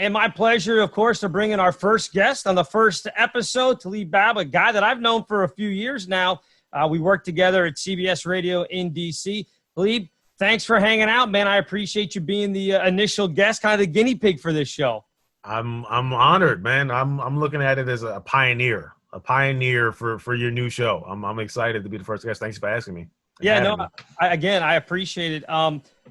And my pleasure, of course, to bring in our first guest on the first episode, Talib Bab, a guy that I've known for a few years now. We worked together at CBS Radio in D.C. Talib, thanks for hanging out, man. I appreciate you being the initial guest, kind of the guinea pig for this show. I'm honored, man. I'm looking at it as a pioneer for your new show. I'm excited to be the first guest. Thanks for asking me. I appreciate it.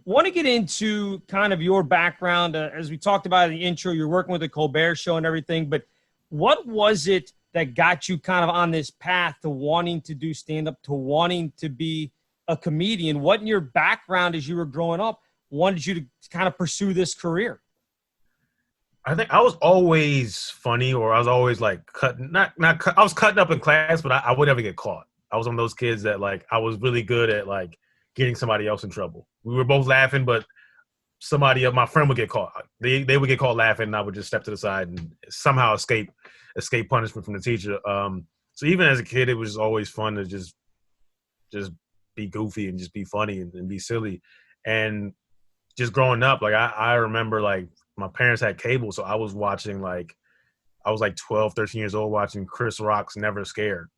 Want to get into kind of your background. As we talked about in the intro, you're working with the Colbert Show and everything, but what was it that got you kind of on this path to wanting to do stand-up, to wanting to be a comedian? What in your background as you were growing up wanted you to kind of pursue this career? I think I was always funny, or I was always like I was cutting up in class, but I would never get caught. I was one of those kids that like I was really good at like getting somebody else in trouble. We were both laughing, but my friend would get caught. They would get caught laughing, and I would just step to the side and somehow escape punishment from the teacher. So even as a kid, it was always fun to just be goofy and just be funny and be silly. And just growing up, like I remember like my parents had cable, so I was watching I was like 12, 13 years old watching Chris Rock's Never Scared.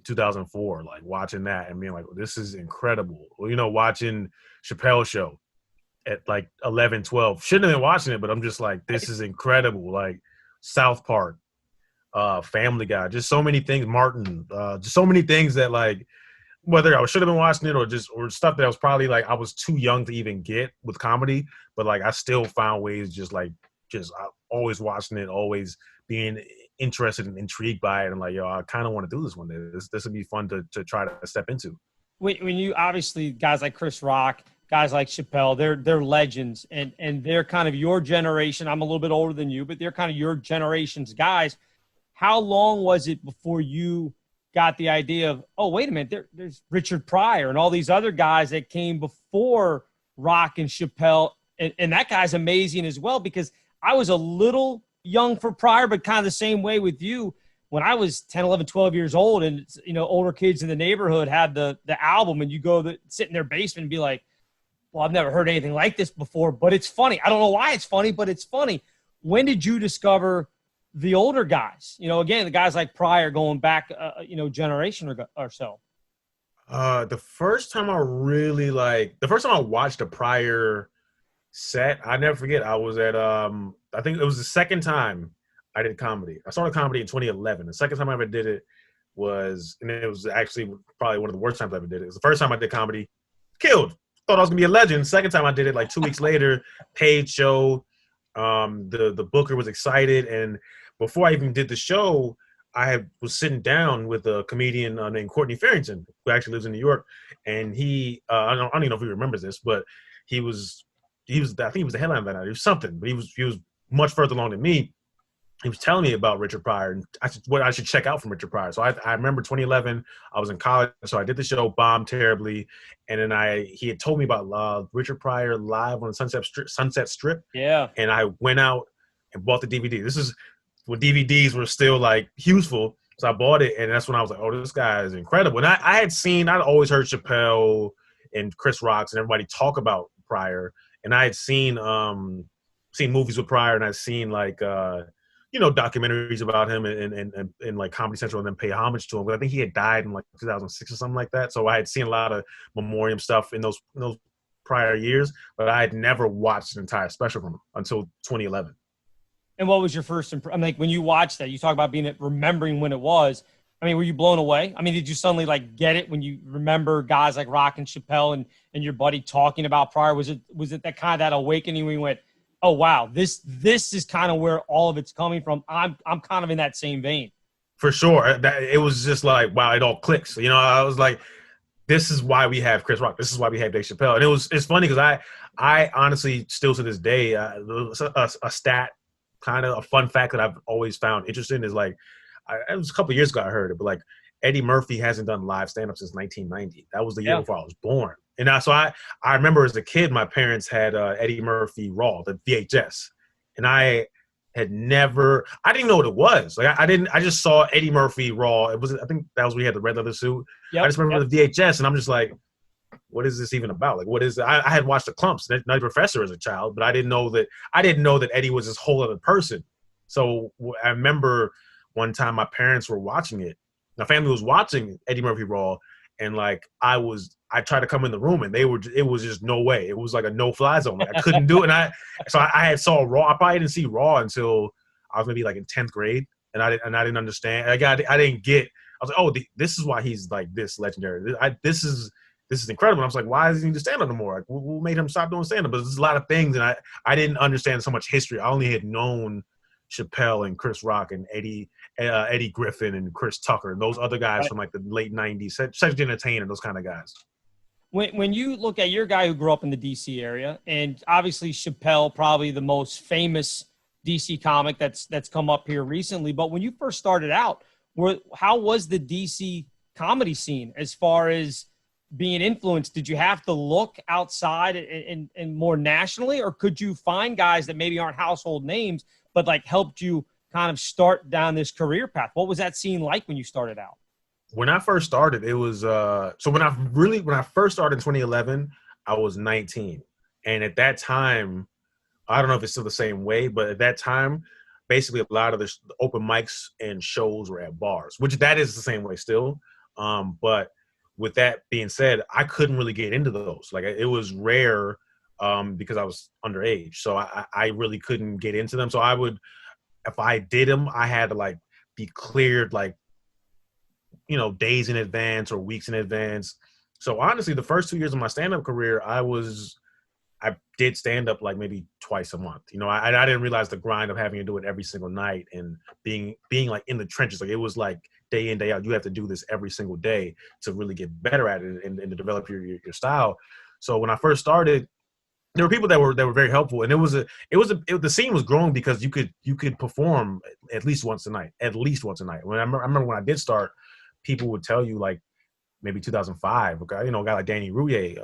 2004, like watching that and being like, oh, this is incredible. Well, watching Chappelle's show at like 11, 12. Shouldn't have been watching it, but I'm just like, this is incredible. Like South Park, Family Guy, just so many things. Martin, just so many things that like, whether I should have been watching it or stuff that I was probably like, I was too young to even get with comedy, but like I still found ways just always watching it, always being interested and intrigued by it, and like, yo, I kind of want to do this one day. This would be fun to try to step into. When you obviously guys like Chris Rock, guys like Chappelle, they're legends, and they're kind of your generation. I'm a little bit older than you, but they're kind of your generation's guys. How long was it before you got the idea of, oh, wait a minute, there's Richard Pryor and all these other guys that came before Rock and Chappelle, and that guy's amazing as well? Because I was a little young for Pryor, but kind of the same way with you. When I was 10, 11, 12 years old, and older kids in the neighborhood had the album, and you go sit in their basement and be like, well, I've never heard anything like this before, but it's funny. I don't know why it's funny, but it's funny. When did you discover the older guys? Again, the guys like Pryor going back, generation or so. The first time I watched a Pryor set, I never forget. I was at I think it was the second time I did comedy. I started comedy in 2011. The second time I ever did it and it was actually probably one of the worst times I ever did it. It was the first time I did comedy, killed. Thought I was gonna be a legend. Second time I did it, like 2 weeks later, paid show. The booker was excited, and before I even did the show, was sitting down with a comedian named Courtney Farrington, who actually lives in New York, and he I don't even know if he remembers this, but he was I think he was the headline that night. He was something, but he was much further along than me. He was telling me about Richard Pryor and what I should check out from Richard Pryor. So I remember 2011, I was in college, so I did the show, bombed terribly, and then he had told me about Richard Pryor live on the Sunset Strip. Yeah. And I went out and bought the DVD. This is when DVDs were still like useful, so I bought it, and that's when I was like, oh, this guy is incredible. And I'd always heard Chappelle and Chris Rock and everybody talk about Pryor, and I had seen movies with Pryor, and I'd seen documentaries about him and like Comedy Central, and then pay homage to him. But I think he had died in like 2006 or something like that. So I had seen a lot of memoriam stuff in those prior years, but I had never watched an entire special from him until 2011. And what was your first impression? Like when you watched that, you talk about remembering when it was. I mean, were you blown away? I mean, did you suddenly like get it when you remember guys like Rock and Chappelle and your buddy talking about Pryor? Was it that kind of that awakening when you went, oh wow, this is kind of where all of it's coming from? I'm kind of in that same vein. For sure, it was just like, wow, it all clicks. I was like, this is why we have Chris Rock. This is why we have Dave Chappelle. And it's funny because I honestly still to this day, a stat, kind of a fun fact that I've always found interesting is like, it was a couple of years ago I heard it, but like Eddie Murphy hasn't done live stand-up since 1990. That was the year before I was born. And so I remember as a kid, my parents had Eddie Murphy Raw, the VHS. And I didn't know what it was. Like I just saw Eddie Murphy Raw. I think that was when he had the red leather suit. Yep, I just remember the VHS, and I'm just like, what is this even about? Like, what is it? I had watched the Clumps, Nutty Professor as a child, but I didn't know that Eddie was this whole other person. So I remember one time my parents were watching it. My family was watching Eddie Murphy Raw, and like I tried to come in the room, and it was just no way. It was like a no-fly zone. Like I couldn't do it. And I had saw Raw. I probably didn't see Raw until I was maybe like in 10th grade, and I didn't understand. I didn't get. I was like, oh, this is why he's like this legendary. This is incredible. And I was like, why isn't he just stand up no more? Like, what made him stop doing stand up? But there's a lot of things, and I didn't understand so much history. I only had known Chappelle and Chris Rock and Eddie Griffin and Chris Tucker and those other guys from like the late 90s, Cedric the Entertainer, those kind of guys. When you look at your guy who grew up in the DC area, and obviously Chappelle, probably the most famous DC comic that's come up here recently, but when you first started out, how was the DC comedy scene as far as being influenced? Did you have to look outside and more nationally, or could you find guys that maybe aren't household names but like helped you kind of start down this career path? What was that scene like when you started out? When I first started, it was so when I first started in 2011, I was 19, and at that time, I don't know if it's still the same way, but at that time, basically a lot of the open mics and shows were at bars, which that is the same way still. But with that being said, I couldn't really get into those. Like it was rare because I was underage, so I really couldn't get into them. So I would, if I did them, I had to like be cleared like, you know, days in advance or weeks in advance. So honestly, the first 2 years of my stand-up career, I did stand up like maybe twice a month. You know, I didn't realize the grind of having to do it every single night and being like in the trenches. Like it was like day in, day out. You have to do this every single day to really get better at it and to develop your style. So when I first started, there were people that were very helpful, and the scene was growing because you could perform at least once a night. When I remember when I did start, people would tell you like maybe 2005, a guy like Danny Rouillet,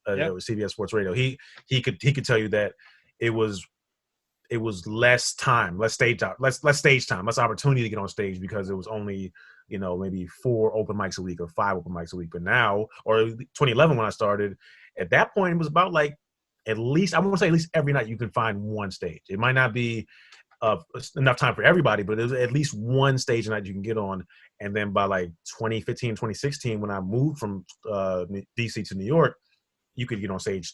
CBS Sports Radio, he could tell you that it was less time, less stage time, less opportunity to get on stage because it was only, you know, maybe 4 open mics a week or 5 open mics a week. But now, or 2011 when I started, at that point it was about like at least every night you can find one stage. It might not be enough time for everybody, but there's at least one stage a night you can get on. And then by like 2015, 2016, when I moved from DC to New York, you could get on stage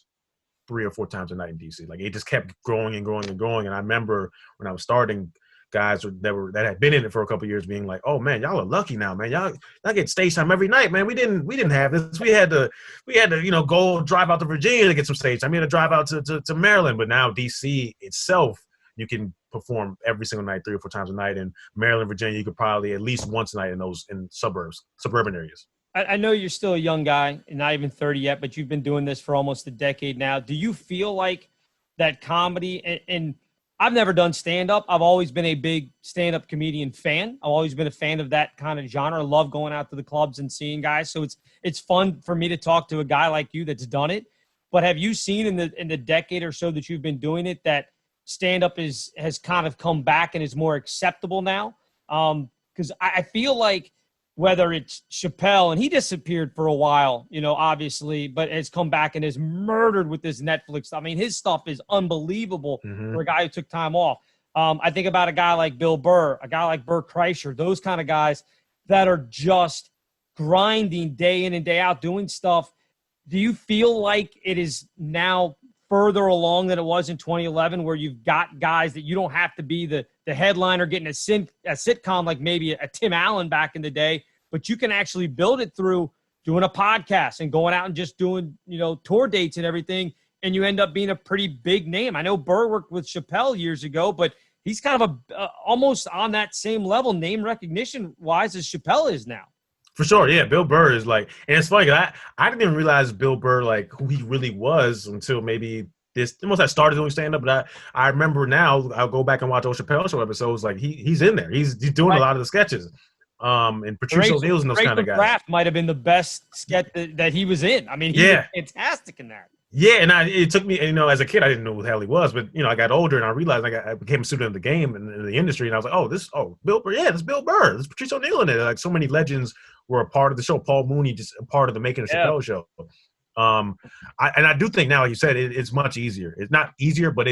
3 or 4 times a night in DC. Like it just kept growing and growing and growing. And I remember when I was starting, guys that had been in it for a couple of years being like, "Oh man, y'all are lucky now, man. Y'all get stage time every night, man. We didn't have this. We had to go drive out to Virginia to get some stage time. We had to drive out to Maryland. But now DC itself, you can perform every single night 3 or 4 times a night. In Maryland, Virginia, you could probably at least once a night in suburban areas. I know you're still a young guy, not even 30 yet, but you've been doing this for almost a decade now. Do you feel like that comedy and I've never done stand-up. I've always been a big stand-up comedian fan. I've always been a fan of that kind of genre. I love going out to the clubs and seeing guys. So it's fun for me to talk to a guy like you that's done it. But have you seen in the decade or so that you've been doing it that stand-up has kind of come back and is more acceptable now? Because I feel like whether it's Chappelle, and he disappeared for a while, you know, obviously, but has come back and is murdered with this Netflix. I mean, his stuff is unbelievable for a guy who took time off. I think about a guy like Bill Burr, a guy like Burt Kreischer, those kind of guys that are just grinding day in and day out, doing stuff. Do you feel like it is now further along than it was in 2011, where you've got guys that you don't have to be the headliner getting a sitcom like maybe a Tim Allen back in the day, but you can actually build it through doing a podcast and going out and just doing, you know, tour dates and everything, and you end up being a pretty big name. I know Burr worked with Chappelle years ago, but he's kind of almost on that same level, name recognition wise, as Chappelle is now. For sure, yeah. Bill Burr is like, and it's funny, I didn't even realize Bill Burr, like, who he really was until maybe once I started doing stand-up. But I remember now, I'll go back and watch old Chappelle Show episodes, like he's in there. He's doing a lot of the sketches. And Patrice O'Neal's and those kind of guys. Kraft might have been the best sketch that he was in. I mean, he was fantastic in that. Yeah, and it took me, you know, as a kid, I didn't know who the hell he was, but, you know, I got older and I realized I became a student of the game and in the industry, and I was like, Bill Burr, this is Bill Burr, this is Patrice O'Neal in it. Like, so many legends were a part of the show. Paul Mooney just a part of the making of Chappelle Show. I do think now, like you said, it's much easier. It's not easier, but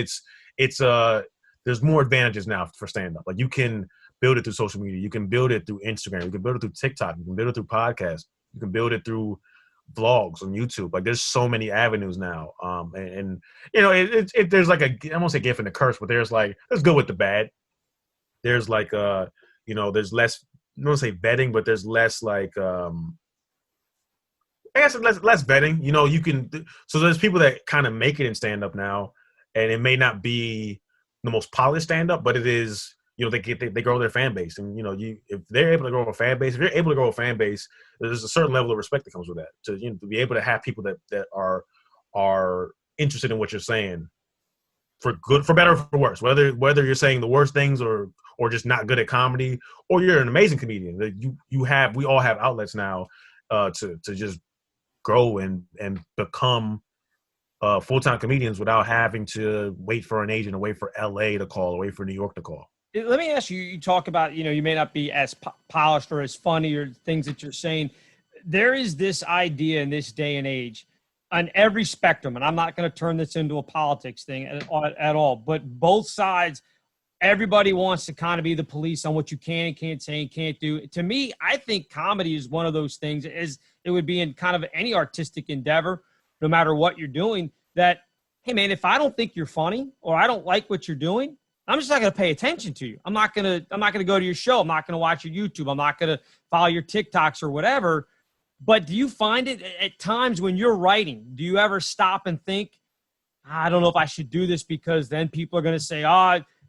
there's more advantages now for stand up. Like you can build it through social media, you can build it through Instagram, you can build it through TikTok, you can build it through podcasts, you can build it through vlogs on YouTube. Like there's so many avenues now. And you know, there's like I won't say gift and a curse, but there's good with the bad. There's like you know, there's less, I don't say vetting, but there's less like I guess less vetting. You know, so there's people that kind of make it in stand up now, and it may not be the most polished stand up, but it is, you know, they grow their fan base. And you know, if they're able to grow a fan base, if you're able to grow a fan base, there's a certain level of respect that comes with that. To, you know, to be able to have people that are interested in what you're saying, for good, for better, or for worse. Whether you're saying the worst things or just not good at comedy, or you're an amazing comedian. That we all have outlets now to just grow and become full-time comedians without having to wait for an agent or wait for LA to call or wait for New York to call. Let me ask you, you talk about, you know, you may not be as polished or as funny or things that you're saying. There is this idea in this day and age on every spectrum, and I'm not going to turn this into a politics thing at all, but both sides, everybody wants to kind of be the police on what you can and can't say and can't do. To me, I think comedy is one of those things, as it would be in kind of any artistic endeavor, no matter what you're doing, that, hey, man, if I don't think you're funny or I don't like what you're doing, I'm just not going to pay attention to you. I'm not going to go to your show. I'm not going to watch your YouTube. I'm not going to follow your TikToks or whatever. But do you find it at times when you're writing, do you ever stop and think, I don't know if I should do this because then people are going to say,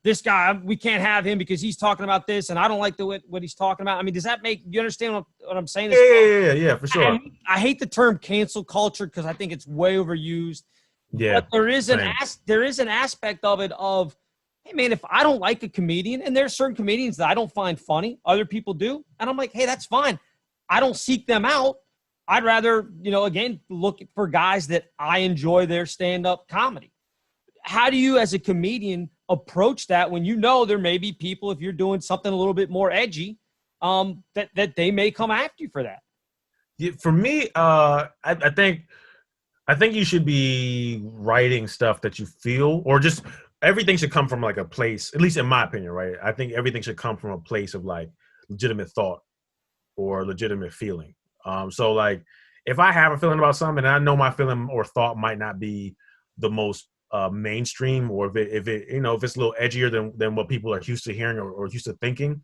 this guy, we can't have him because he's talking about this and I don't like what he's talking about. I mean, does that you understand what I'm saying? Yeah, for sure. I hate the term cancel culture because I think it's way overused. Yeah. But there is an aspect of it of, hey, man, if I don't like a comedian, and there's certain comedians that I don't find funny, other people do, and I'm like, hey, that's fine. I don't seek them out. I'd rather, you know, again, look for guys that I enjoy their stand-up comedy. How do you, as a comedian, approach that when you know there may be people, if you're doing something a little bit more edgy, that they may come after you for that? Yeah, for me, I think you should be writing stuff that you feel, or just everything should come from like a place, at least in my opinion, right? I think everything should come from a place of like legitimate thought or legitimate feeling. So like if I have a feeling about something and I know my feeling or thought might not be the most mainstream, or if it you know, if it's a little edgier than what people are used to hearing or used to thinking,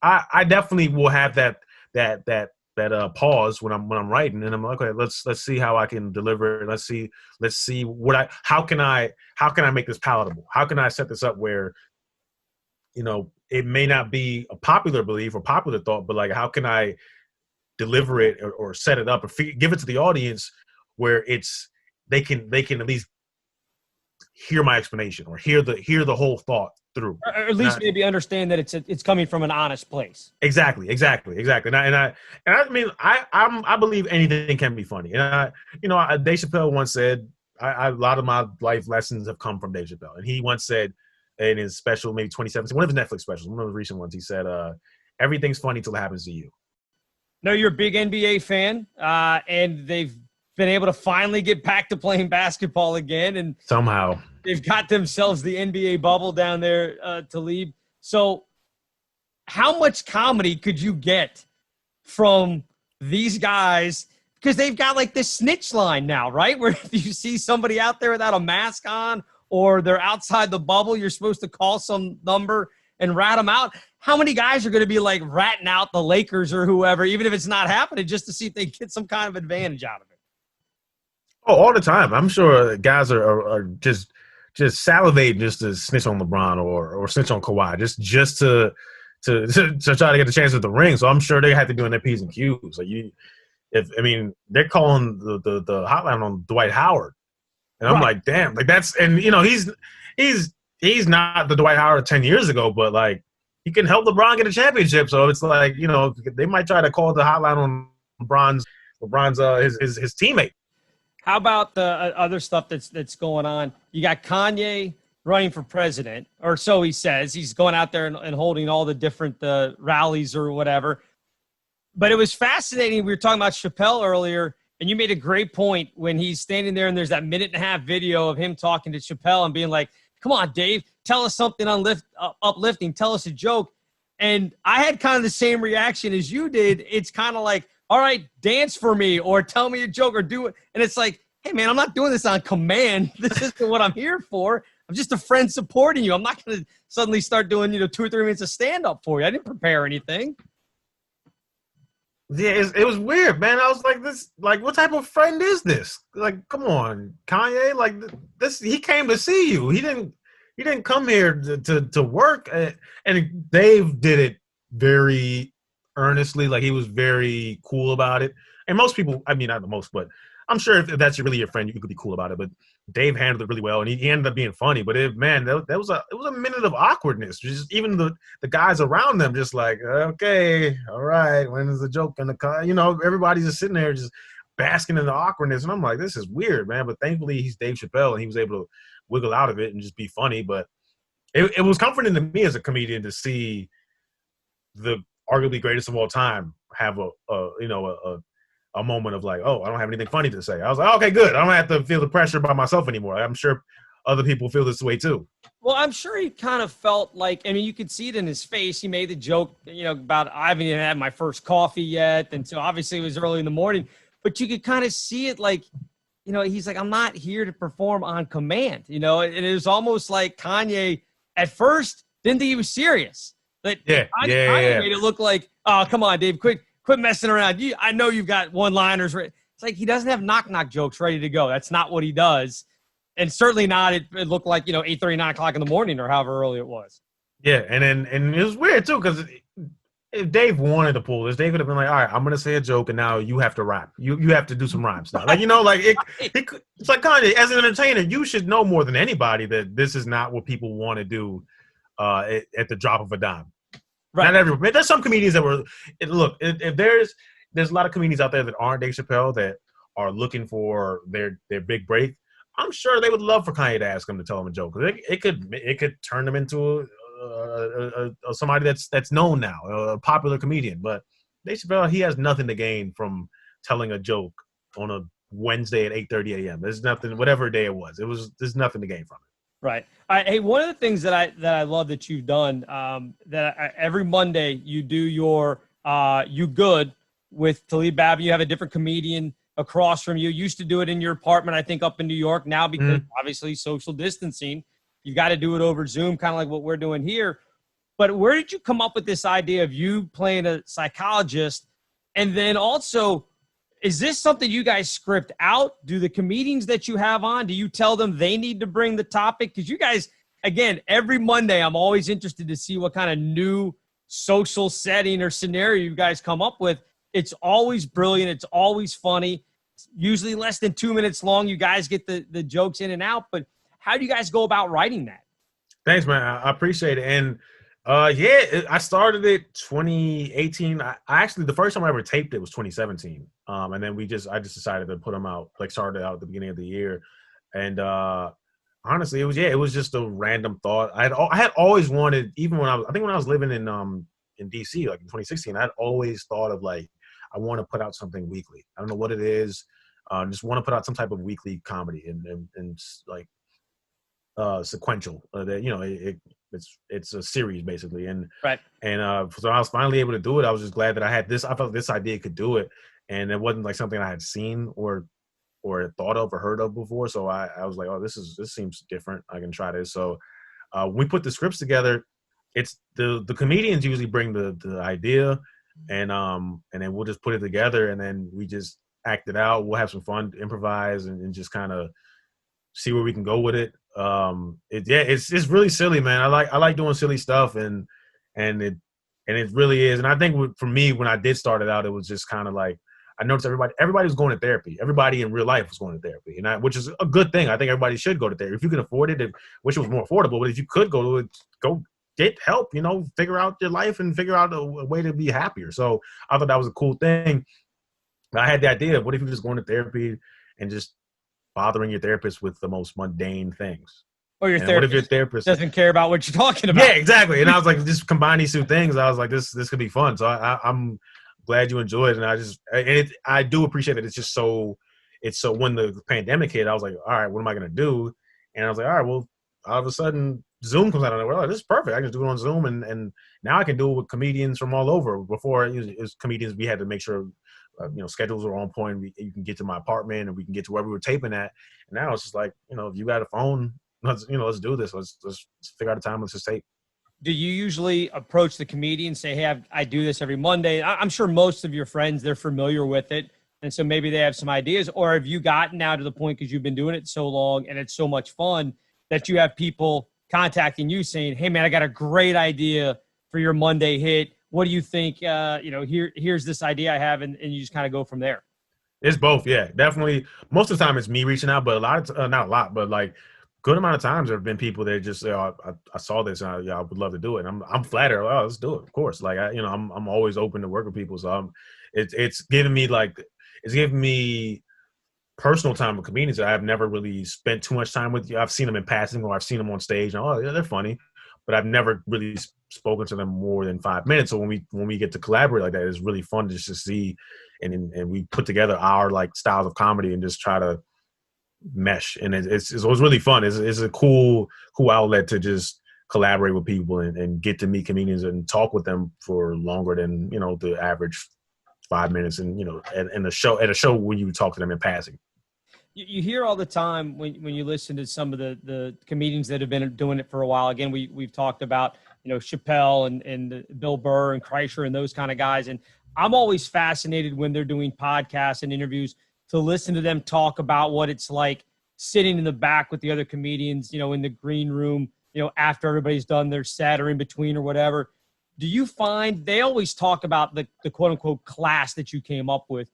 I definitely will have that pause when I'm writing, and I'm like, okay, let's see how I can deliver it. Let's see how can I make this palatable? How can I set this up where, you know, it may not be a popular belief or popular thought, but like, how can I deliver it or set it up or give it to the audience where they can at least hear my explanation or hear the whole thought through, or at least maybe understand that it's coming from an honest place. Exactly. And I mean, I believe anything can be funny. And Dave Chappelle once said, a lot of my life lessons have come from Dave Chappelle, and he once said in his special, maybe 2017, one of his Netflix specials, one of the recent ones, he said, everything's funny till it happens to you. No, you're a big NBA fan, and they've been able to finally get back to playing basketball again, and somehow they've got themselves the NBA bubble down there to leave. So how much comedy could you get from these guys? Because they've got like this snitch line now, right? Where if you see somebody out there without a mask on or they're outside the bubble, you're supposed to call some number and rat them out. How many guys are going to be like ratting out the Lakers or whoever, even if it's not happening, just to see if they get some kind of advantage out of it? Oh, all the time. I'm sure guys are just salivating just to snitch on LeBron or snitch on Kawhi, just to try to get the chance at the ring. So I'm sure they have to do in their P's and Q's. Like they're calling the hotline on Dwight Howard, and I'm like, damn, like that's, and you know, he's not the Dwight Howard 10 years ago, but like he can help LeBron get a championship. So it's like, you know, they might try to call the hotline on LeBron's his teammate. How about the other stuff that's going on? You got Kanye running for president, or so he says. He's going out there and holding all the different rallies or whatever. But it was fascinating. We were talking about Chappelle earlier. And you made a great point when he's standing there and there's that 1.5-minute video of him talking to Chappelle and being like, come on, Dave, tell us something uplifting, tell us a joke. And I had kind of the same reaction as you did. It's kind of like, all right, dance for me or tell me a joke or do it. And it's like, hey, man, I'm not doing this on command. This isn't what I'm here for. I'm just a friend supporting you. I'm not going to suddenly start doing, 2 or 3 minutes of stand-up for you. I didn't prepare anything. Yeah, it was weird, man. I was like, what type of friend is this? Like, come on, Kanye. Like, this, he came to see you. He didn't come here to work. And Dave did it very earnestly. Like, he was very cool about it. And most people, I mean, not the most, but I'm sure if that's really your friend, you could be cool about it. But Dave handled it really well, and he ended up being funny. But it was a minute of awkwardness. Just even the guys around them, just like, okay, all right, when is the joke gonna come? Everybody's just sitting there just basking in the awkwardness, and I'm like, this is weird, man. But thankfully, he's Dave Chappelle, and he was able to wiggle out of it and just be funny. But it was comforting to me as a comedian to see the arguably greatest of all time have a moment of like, oh, I don't have anything funny to say. I was like, okay, good. I don't have to feel the pressure by myself anymore. I'm sure other people feel this way too. Well, I'm sure he kind of felt like, I mean, you could see it in his face. He made the joke, about I haven't even had my first coffee yet. And so obviously it was early in the morning, but you could kind of see it like, he's like, I'm not here to perform on command, and it was almost like Kanye at first didn't think he was serious. But Kanye made it look like, oh, come on, Dave, quit messing around. I know you've got one-liners. It's like he doesn't have knock-knock jokes ready to go. That's not what he does. And certainly not, it looked like, 8:30, 9 o'clock in the morning or however early it was. Yeah, and it was weird, too, because if Dave wanted to pull this, Dave would have been like, all right, I'm going to say a joke, and now you have to rap. You have to do some rhymes now. Like, it's like, Kanye, as an entertainer, you should know more than anybody that this is not what people want to do at the drop of a dime. Right. Not everyone. There's some comedians that were – look, if there's a lot of comedians out there that aren't Dave Chappelle that are looking for their big break. I'm sure they would love for Kanye to ask them to tell them a joke. It could turn them into somebody that's known now, a popular comedian. But Dave Chappelle, he has nothing to gain from telling a joke on a Wednesday at 8:30 a.m. There's nothing, whatever day it was. There's nothing to gain from it. Right. Hey, one of the things that I love that you've done, every Monday you do your You Good with Talib Babin. You have a different comedian across from you. Used to do it in your apartment, I think, up in New York. Now, because obviously social distancing, you got to do it over Zoom, kind of like what we're doing here. But where did you come up with this idea of you playing a psychologist? And then also, is this something you guys script out? Do the comedians that you have on, do you tell them they need to bring the topic? Because you guys, again, every Monday, I'm always interested to see what kind of new social setting or scenario you guys come up with. It's always brilliant. It's always funny. It's usually less than 2 minutes long. You guys get the jokes in and out. But how do you guys go about writing that? Thanks, man. I appreciate it. And I started it 2018. I actually, the first time I ever taped it was 2017. And then I just decided to put them out, like started out at the beginning of the year. And honestly, it was just a random thought. I had always wanted, even when I was living in DC, like in 2016, I'd always thought of like, I want to put out something weekly. I don't know what it is. Just want to put out some type of weekly comedy and like sequential. It's a series basically, and right. And so I was finally able to do it. I was just glad that I had this. I felt this idea could do it, and it wasn't like something I had seen or thought of or heard of before. So I was like, oh, this seems different. I can try this. So when we put the scripts together, it's the comedians usually bring the idea, and then we'll just put it together, and then we just act it out. We'll have some fun, improvise, and just kind of see where we can go with it. It's really silly, man. I like doing silly stuff, and it really is. And I think for me, when I did start it out, it was just kind of like I noticed everybody was going to therapy. Everybody in real life was going to therapy, which is a good thing. I think everybody should go to therapy if you can afford it. Wish it was more affordable, but if you could go to it, go get help. Figure out your life and figure out a way to be happier. So I thought that was a cool thing. I had the idea of what if you just going to therapy and just bothering your therapist with the most mundane things. Or your therapist doesn't care about what you're talking about. Yeah, exactly. And I was like, just combine these two things. I was like, this could be fun. So I'm glad you enjoyed it. And I do appreciate it. It's so when the pandemic hit, I was like, all right, what am I going to do? And I was like, all right, well, all of a sudden Zoom comes out of nowhere. Like, this is perfect. I can just do it on Zoom. And now I can do it with comedians from all over. Before it was comedians, we had to make sure, schedules are on point. You can get to my apartment and we can get to where we were taping at. And now it's just like, if you got a phone, let's do this. Let's figure out a time. Let's just tape. Do you usually approach the comedian, say, hey, I do this every Monday? I'm sure most of your friends, they're familiar with it. And so maybe they have some ideas. Or have you gotten now to the point, because you've been doing it so long and it's so much fun, that you have people contacting you saying, hey, man, I got a great idea for your Monday hit. What do you think? Here's this idea I have. And you just kind of go from there. It's both. Yeah, definitely. Most of the time it's me reaching out, but not a lot, but like good amount of times there have been people that just say, oh, I saw this and I would love to do it. And I'm flattered. Oh, let's do it. Of course. Like, I'm always open to work with people. So it's giving me personal time with comedians that I've never really spent too much time with. I've seen them in passing or I've seen them on stage. And, oh, yeah, they're funny, but I've never really spoken to them more than 5 minutes. So when we get to collaborate like that, it's really fun just to see, and we put together our like styles of comedy and just try to mesh. And it's really fun. It's a cool outlet to just collaborate with people and get to meet comedians and talk with them for longer than the average 5 minutes. And at a show when you talk to them in passing. You hear all the time when you listen to some of the comedians that have been doing it for a while. Again, we've talked about Chappelle and Bill Burr and Kreischer and those kind of guys. And I'm always fascinated when they're doing podcasts and interviews to listen to them talk about what it's like sitting in the back with the other comedians, in the green room, after everybody's done their set or in between or whatever. Do you find they always talk about the quote unquote class that you came up with?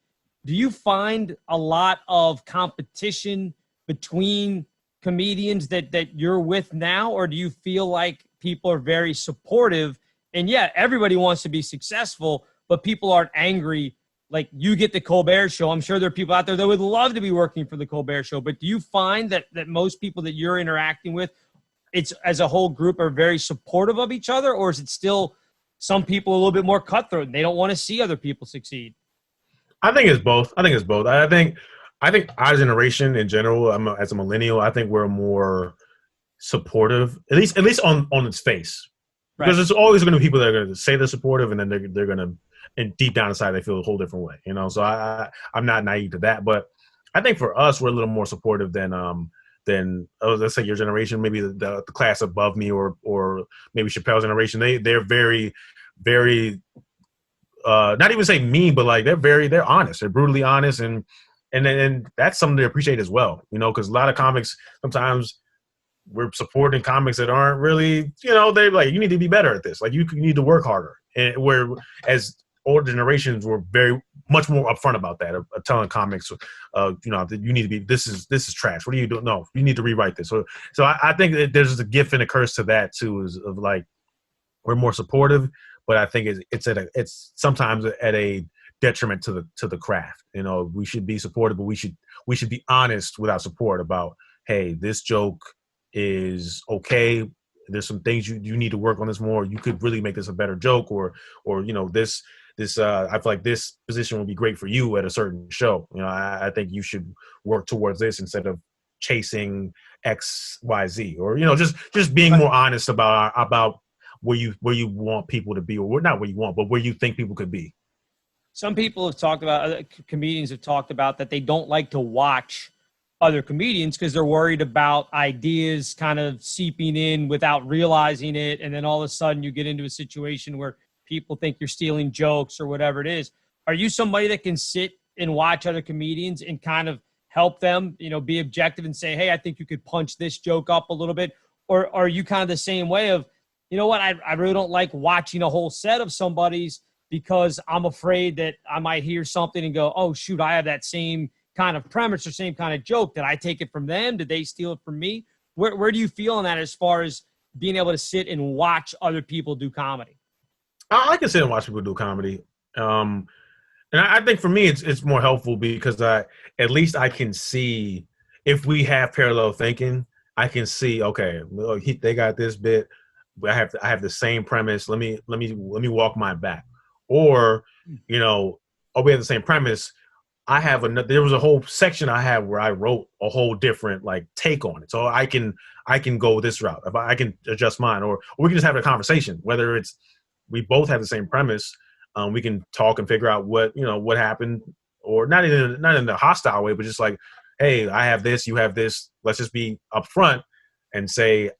Do you find a lot of competition between comedians that you're with now, or do you feel like people are very supportive? And yeah, everybody wants to be successful, but people aren't angry. Like, you get the Colbert Show. I'm sure there are people out there that would love to be working for the Colbert Show. But do you find that most people that you're interacting with, it's as a whole group, are very supportive of each other? Or is it still some people a little bit more cutthroat and they don't want to see other people succeed? I think it's both. I think our generation in general, as a millennial, I think we're more supportive, at least on its face. Because Right. there's always going to be people that are going to say they're supportive, and then they're going to, and deep down inside, they feel a whole different way. So I'm not naive to that, but I think for us, we're a little more supportive than let's say your generation, maybe the class above me, or maybe Chappelle's generation. They're very, very not even say mean, but like they're honest. They're brutally honest, and that's something to appreciate as well. Because a lot of comics sometimes, we're supporting comics that aren't really, they're like, you need to be better at this. Like, you need to work harder. And where as older generations were very much more upfront about that, of telling comics, that you need to be, this is trash. What are you doing? No, you need to rewrite this. So I think that there's a gift and a curse to that too, is of like, we're more supportive, but I think it's sometimes at a detriment to the craft. We should be supportive, but we should be honest without support about, hey, this joke is okay. There's some things you need to work on this more. You could really make this a better joke, or this I feel like this position will be great for you at a certain show. I think you should work towards this instead of chasing X, Y, Z, or just being more honest about where you want people to be, or not where you want, but where you think people could be. Some people have talked about, comedians have talked about that they don't like to watch other comedians because they're worried about ideas kind of seeping in without realizing it. And then all of a sudden you get into a situation where people think you're stealing jokes or whatever it is. Are you somebody that can sit and watch other comedians and kind of help them, be objective and say, hey, I think you could punch this joke up a little bit? Or are you kind of the same way of, you know what, I really don't like watching a whole set of somebody's because I'm afraid that I might hear something and go, oh, shoot, I have that same kind of premise or same kind of joke. Did I take it from them? Did they steal it from me? Where do you feel on that as far as being able to sit and watch other people do comedy? I can sit and watch people do comedy. And I think for me, it's more helpful because at least I can see, if we have parallel thinking, I can see, okay, they got this bit. I have the same premise. Let me walk mine back. or, you know, oh, we have the same premise. There was a whole section I had where I wrote a whole different like take on it. So I can go this route. If I can adjust mine, or we can just have a conversation, whether it's we both have the same premise. We can talk and figure out what happened, or not in a hostile way, but just like, hey, I have this, you have this. Let's just be upfront and say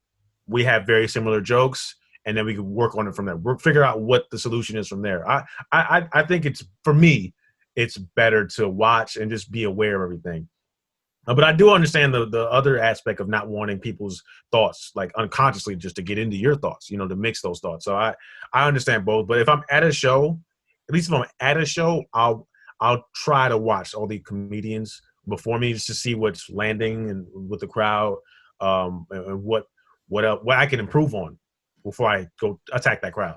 we have very similar jokes, and then we can work on it from there. Figure out what the solution is from there. I think for me, it's better to watch and just be aware of everything. But I do understand the other aspect of not wanting people's thoughts, like unconsciously, just to get into your thoughts, to mix those thoughts. So I understand both. But if I'm at a show, at least if I'm at a show, I'll try to watch all the comedians before me just to see what's landing and with the crowd, and what I can improve on before I go attack that crowd.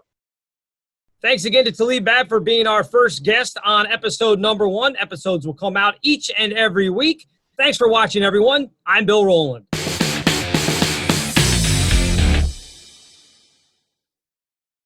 Thanks again to Talib Bab for being our first guest on episode number 1. Episodes will come out each and every week. Thanks for watching, everyone. I'm Bill Rohland.